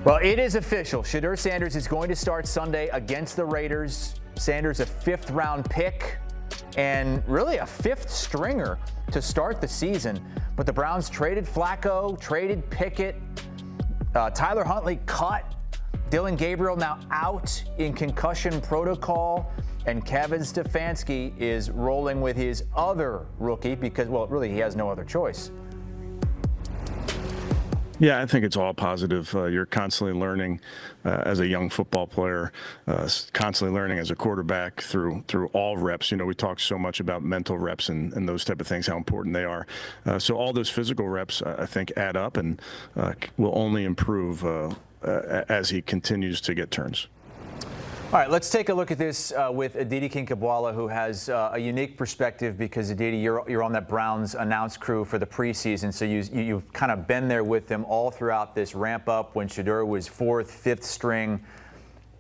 Well, it is official. Shedeur Sanders is going to start Sunday against the Raiders. Sanders, a fifth-round pick and really a fifth stringer to start the season. But the Browns traded Flacco, traded Pickett. Tyler Huntley cut. Dillon Gabriel now out in concussion protocol. And Kevin Stefanski is rolling with his other rookie because, well, really he has no other choice. Yeah, I think it's all positive. You're constantly learning as a young football player, constantly learning as a quarterback through all reps. You know, we talk so much about mental reps and those type of things, how important they are. So all those physical reps, I think, add up and will only improve as he continues to get turns. All right, let's take a look at this with Aditi Kinkhabwala, who has a unique perspective because, Aditi, you're on that Browns announce crew for the preseason, so you've kind of been there with them all throughout this ramp-up when Shedeur was fourth, fifth string.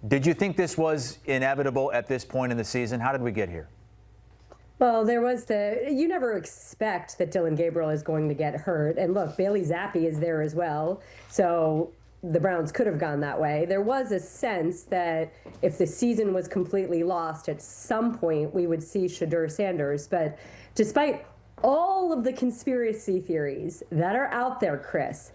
Did you think this was inevitable at this point in the season? How did we get here? Well, you never expect that Dillon Gabriel is going to get hurt. And look, Bailey Zappi is there as well. So the Browns could have gone that way. There was a sense that if the season was completely lost, at some point we would see Shedeur Sanders. But despite all of the conspiracy theories that are out there, Chris,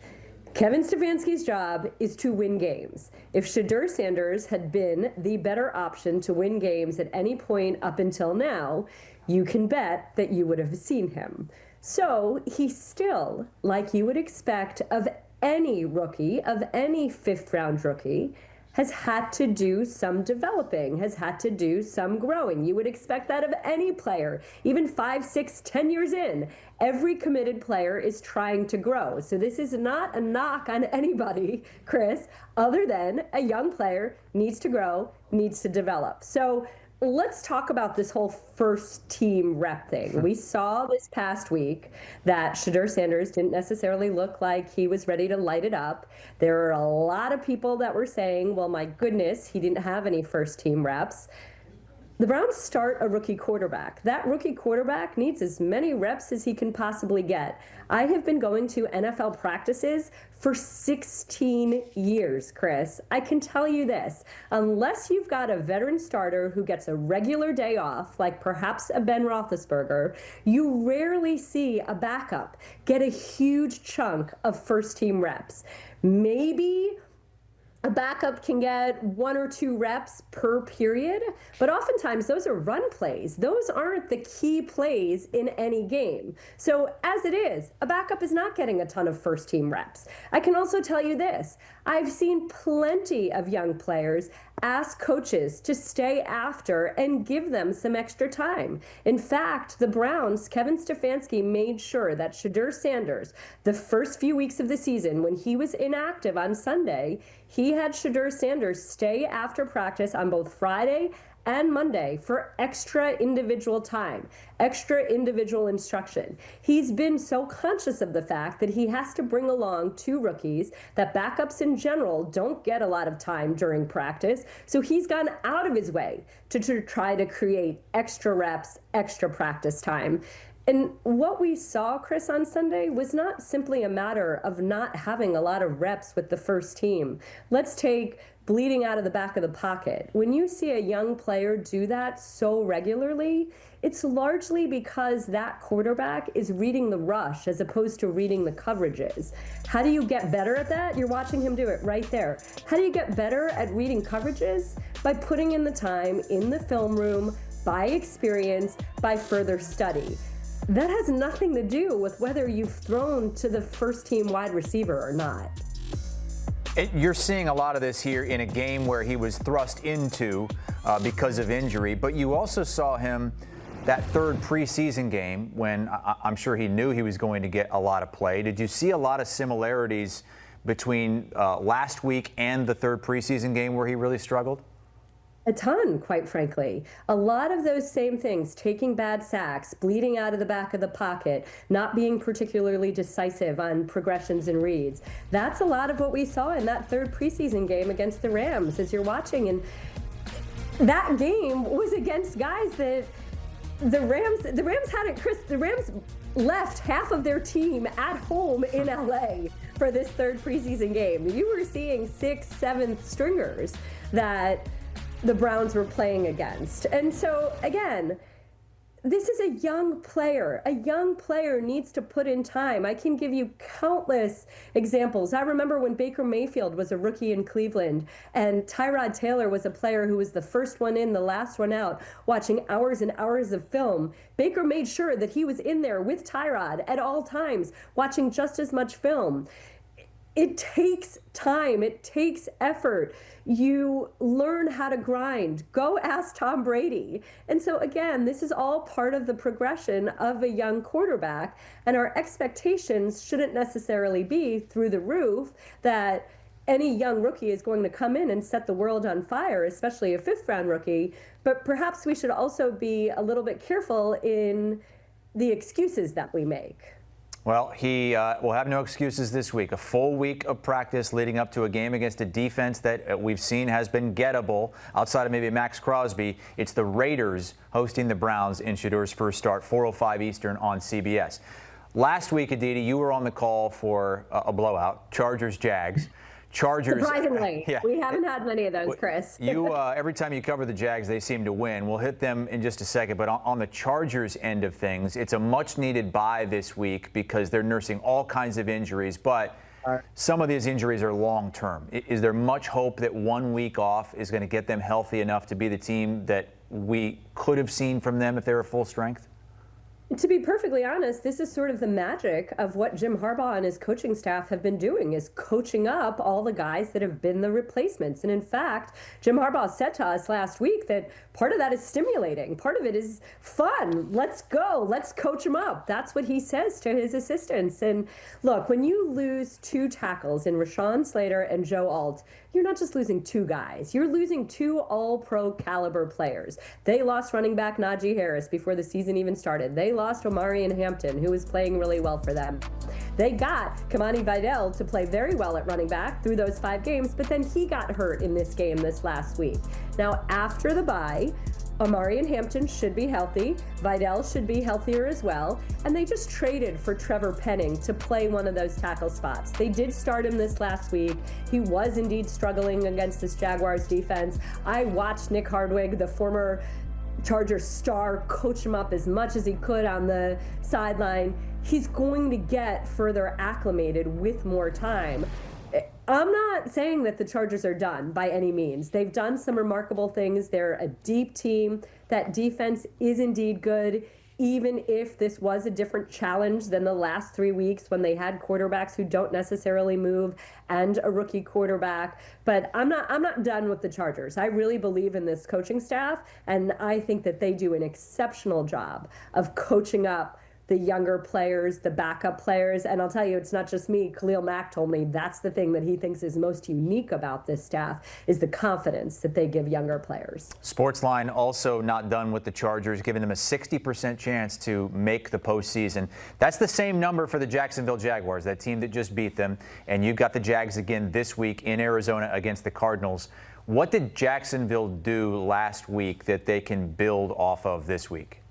Kevin Stefanski's job is to win games. If Shedeur Sanders had been the better option to win games at any point up until now, you can bet that you would have seen him. So he's still, like you would expect of any rookie, of any fifth-round rookie, has had to do some developing, has had to do some growing. You would expect that of any player, even 5, 6, 10 years in. Every committed player is trying to grow. So this is not a knock on anybody, Chris, other than a young player needs to grow, needs to develop. So let's talk about this whole first team rep thing. We saw this past week that Shedeur Sanders didn't necessarily look like he was ready to light it up. There are a lot of people that were saying, well, my goodness, he didn't have any first team reps. The Browns start a rookie quarterback. That rookie quarterback needs as many reps as he can possibly get. I have been going to NFL practices for 16 years, Chris. I can tell you this, unless you've got a veteran starter who gets a regular day off, like perhaps a Ben Roethlisberger, you rarely see a backup get a huge chunk of first team reps. Maybe a backup can get 1 or 2 reps per period, but oftentimes those are run plays. Those aren't the key plays in any game. So as it is, a backup is not getting a ton of first team reps. I can also tell you this, I've seen plenty of young players ask coaches to stay after and give them some extra time. In fact, the Browns, Kevin Stefanski made sure that Shedeur Sanders, the first few weeks of the season when he was inactive on Sunday, he had Shedeur Sanders stay after practice on both Friday and Monday for extra individual time, extra individual instruction. He's been so conscious of the fact that he has to bring along 2 rookies, that backups in general don't get a lot of time during practice. So he's gone out of his way to try to create extra reps, extra practice time. And what we saw, Chris, on Sunday was not simply a matter of not having a lot of reps with the first team. Let's take bleeding out of the back of the pocket. When you see a young player do that so regularly, it's largely because that quarterback is reading the rush as opposed to reading the coverages. How do you get better at that? You're watching him do it right there. How do you get better at reading coverages? By putting in the time in the film room, by experience, by further study. That has nothing to do with whether you've thrown to the first team wide receiver or not. You're seeing a lot of this here in a game where he was thrust into because of injury, but you also saw him that third preseason game when I'm sure he knew he was going to get a lot of play. Did you see a lot of similarities between last week and the third preseason game where he really struggled? A ton, quite frankly. A lot of those same things, taking bad sacks, bleeding out of the back of the pocket, not being particularly decisive on progressions and reads. That's a lot of what we saw in that third preseason game against the Rams as you're watching. And that game was against guys that the Rams hadn't, Chris, the Rams left half of their team at home in LA. for this third preseason game. You were seeing 6th, 7th stringers that the Browns were playing against. And so, again, this is a young player. A young player needs to put in time. I can give you countless examples. I remember when Baker Mayfield was a rookie in Cleveland and Tyrod Taylor was a player who was the first one in, the last one out, watching hours and hours of film. Baker made sure that he was in there with Tyrod at all times, watching just as much film. It takes time. It takes effort. You learn how to grind. Go ask Tom Brady. And so, again, this is all part of the progression of a young quarterback. And our expectations shouldn't necessarily be through the roof that any young rookie is going to come in and set the world on fire, especially a 5th-round rookie. But perhaps we should also be a little bit careful in the excuses that we make. Well, he will have no excuses this week. A full week of practice leading up to a game against a defense that we've seen has been gettable. Outside of maybe Max Crosby, it's the Raiders hosting the Browns in Shedeur's first start, 4:05 Eastern on CBS. Last week, Aditi, you were on the call for a blowout, Chargers-Jags. Chargers. Surprisingly, yeah. We haven't had many of those, Chris. You every time you cover the Jags, they seem to win. We'll hit them in just a second, but on the Chargers end of things, it's a much-needed bye this week because they're nursing all kinds of injuries, but some of these injuries are long-term. Is there much hope that 1 week off is going to get them healthy enough to be the team that we could have seen from them if they were full strength? To be perfectly honest, this is sort of the magic of what Jim Harbaugh and his coaching staff have been doing, is coaching up all the guys that have been the replacements. And in fact, Jim Harbaugh said to us last week that part of that is stimulating. Part of it is fun. Let's go. Let's coach them up. That's what he says to his assistants. And look, when you lose 2 tackles in Rashawn Slater and Joe Alt, you're not just losing 2 guys. You're losing 2 all-pro caliber players. They lost running back Najee Harris before the season even started. They lost Omarion Hampton, who was playing really well for them. They got Kamani Vidal to play very well at running back through those 5 games, but then he got hurt in this game this last week. Now, after the bye, Omarion Hampton should be healthy. Vidal should be healthier as well. And they just traded for Trevor Penning to play one of those tackle spots. They did start him this last week. He was indeed struggling against this Jaguars defense. I watched Nick Hardwick, the former Chargers star, coach him up as much as he could on the sideline. He's going to get further acclimated with more time. I'm not saying that the Chargers are done by any means. They've done some remarkable things. They're a deep team. That defense is indeed good, even if this was a different challenge than the last 3 weeks when they had quarterbacks who don't necessarily move and a rookie quarterback. But I'm not done with the Chargers. I really believe in this coaching staff, and I think that they do an exceptional job of coaching up the younger players, the backup players. And I'll tell you, it's not just me. Khalil Mack told me that's the thing that he thinks is most unique about this staff, is the confidence that they give younger players. Sportsline also not done with the Chargers, giving them a 60% chance to make the postseason. That's the same number for the Jacksonville Jaguars, that team that just beat them. And you've got the Jags again this week in Arizona against the Cardinals. What did Jacksonville do last week that they can build off of this week?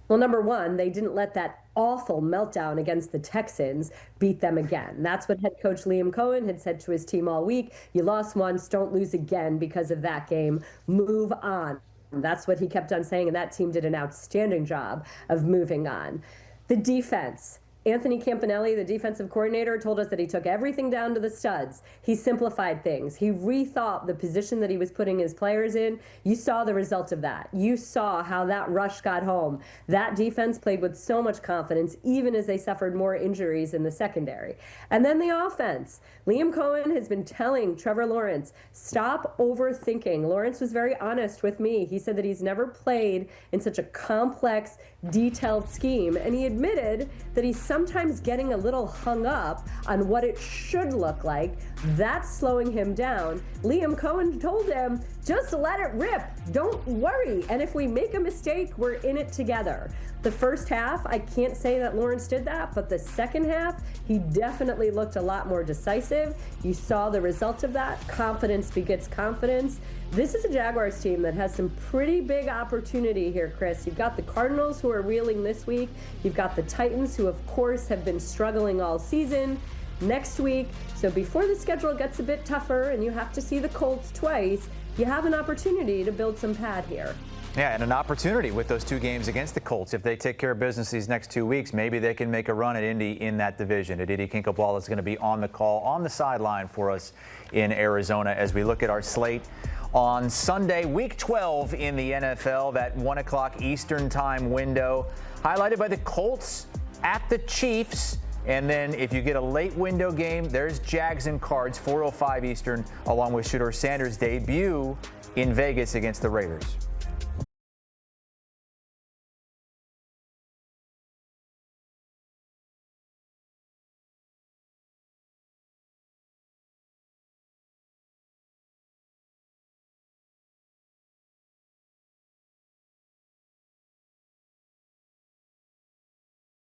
Well, number one, they didn't let that awful meltdown against the Texans beat them again. That's what head coach Liam Cohen had said to his team all week. You lost once, don't lose again because of that game. Move on. That's what he kept on saying, and that team did an outstanding job of moving on. The defense. Anthony Campanelli, the defensive coordinator, told us that he took everything down to the studs. He simplified things. He rethought the position that he was putting his players in. You saw the result of that. You saw how that rush got home. That defense played with so much confidence, even as they suffered more injuries in the secondary. And then the offense. Liam Cohen has been telling Trevor Lawrence, stop overthinking. Lawrence was very honest with me. He said that he's never played in such a complex, detailed scheme. And he admitted that he's sometimes getting a little hung up on what it should look like. That's slowing him down. Liam Cohen told him, just let it rip. Don't worry. And if we make a mistake, we're in it together. The first half, I can't say that Lawrence did that, but the second half, he definitely looked a lot more decisive. You saw the result of that. Confidence begets confidence. This is a Jaguars team that has some pretty big opportunity here, Chris. You've got the Cardinals, who are reeling this week. You've got the Titans, who, of course, have been struggling all season. next week. So before the schedule gets a bit tougher and you have to see the Colts twice, you have an opportunity to build some pad here. Yeah, and an opportunity with those 2 games against the Colts. If they take care of business these next 2 weeks, maybe they can make a run at Indy in that division. Aditi Kinkhabwala is going to be on the call, on the sideline for us in Arizona as we look at our slate on Sunday, Week 12 in the NFL, that 1 o'clock Eastern time window, highlighted by the Colts at the Chiefs. And then if you get a late window game, there's Jags and Cards, 4:05 Eastern, along with Shedeur Sanders' debut in Vegas against the Raiders.